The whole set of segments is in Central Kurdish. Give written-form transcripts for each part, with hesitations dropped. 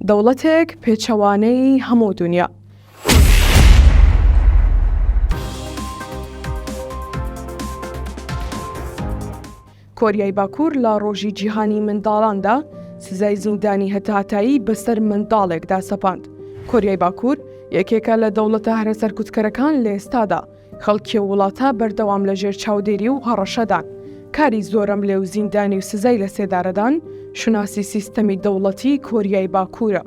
دەوڵەتێک پێچەوانەی هەموو دنیا. کۆریای باکوور لە ڕۆژی جیهانی منداڵاندا سزای زیندانی هەتاتایی بەسەر منداڵێکدا سەپاند. کۆریای باکوور یەکێکە لە دەوڵەتە هەرە سەرکوتکەرەکان لە ئێستادا خەڵکی وڵاتە بەردەوام لە ژێر چاودێری و هەڕەشەدان. کاری زۆرم لێو زیندانی و سزای لە سێدارەدان شناسی سیستەمی دەوڵەتی کۆریای باکوورە.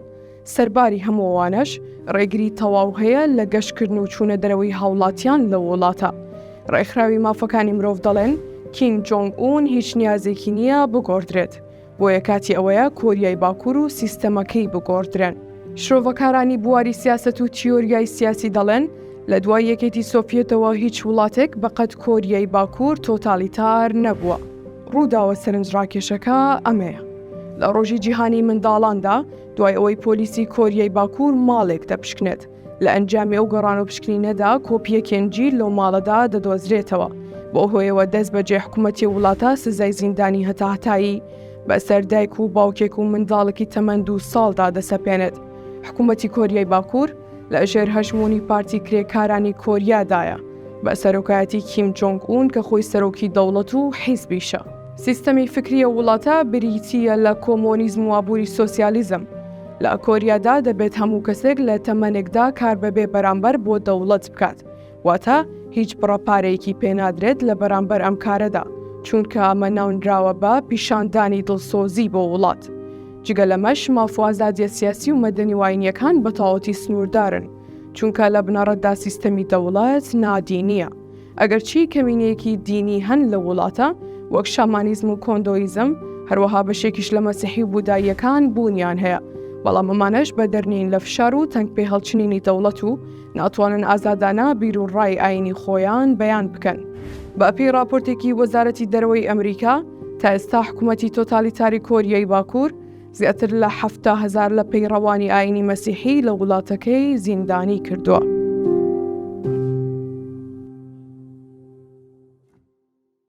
سەرباری هەمووانش ڕێگری تەواو هەیە لە گەشتکردن و چوونە دەرەوەی هاوڵاتیان لە وڵاتە. ڕێکخراوی مافەکانی مرۆڤ دەڵێن کیم جۆنگ ئون هیچ نیازێکی نییە بگۆڕدرێت، بۆیە کاتی ئەوەیە کۆریای باکوور و سیستەمەکەی بگۆڕدرێن. شرۆڤەکارانی بواری سیاست و تیۆریای سیاسی دەڵێن لە دوای یەکێتی سۆڤیەتەوە هیچ وڵاتێک بەقەد کۆریای باکوور تۆتالیتار نەبووە. ڕووداوە سەرنجڕاکێشەکە ئەمەیە. لە ڕۆژی جیهانی منداڵاندا دوای ئەوەی پۆلیسی کۆریای باکوور ماڵێک دەپشکنێت، لە ئەنجامی ئەو گەڕان و پشکنینەدا کۆپیەکێن گیر لەو ماڵەدا دەدۆزرێتەوە. بۆ هۆیەوە دەست بەجێ حکوومەتی وڵاتە سزای زیندانی هەتاتایی بەسەر دایک و باوکێک و منداڵێکی تەمەند 2 ساڵدا دەسەپێنێت. حکوومەتی کۆریای باکوور لە ژێر هەژمونی پارتی کرێکارانی کۆریادایە بە سەرۆکایەتی کیم جۆنگ ئون کە خۆی سەرۆکی دەوڵەت و حیزبیشە. سیستەمی فکریە وڵاتە بریتیە لە کۆمۆنیزم و ئابووری سۆسیالیزم. لە کۆریادا دەبێت هەموو کەسێک لە تەمەنێکدا کار بەبێ بەرامبەر بۆ دەوڵەت بکات، واتە هیچ بڕەپارەیەکی پێنادرێت لە بەرامبەر ئەم کارەدا، چونکە ئەمە ناونراوە بە پیشاندانی دڵسۆزی بۆ وڵات. جگە لەمەش مافوازادیە سیاسی و مەدەنی واینیەکان بە تەواوەتی سنووردارن، چونکە لە بنەڕەتدا سیستەمی دەوڵەت نادینیە. ئەگەرچی کەمینەیەکی دینی هەن لە وڵاتە وەک شامانیزم و کۆندۆیزم، هەروەها بەشێکیش لە مەسیحی و بوداییەکان بوونیان هەیە، بەڵام ئەمانەش بەدەرنین لە فشار و تەنگ پێ هەڵچنینی دەوڵەت و ناتوانن ئازادانە بیر و ڕای ئاینی خۆیان بەیان بکەن. بەپی راپۆرتێکی وەزارەتی دەرەوەی ئەمریکا، تا ئێستا حکوومەتی تۆتالیتاری کۆریای باکوور زیاتر لە 70,000 لە پەیڕەوانی ئاینی مەسیحی لە وڵاتەکەی زیندانی کردووە.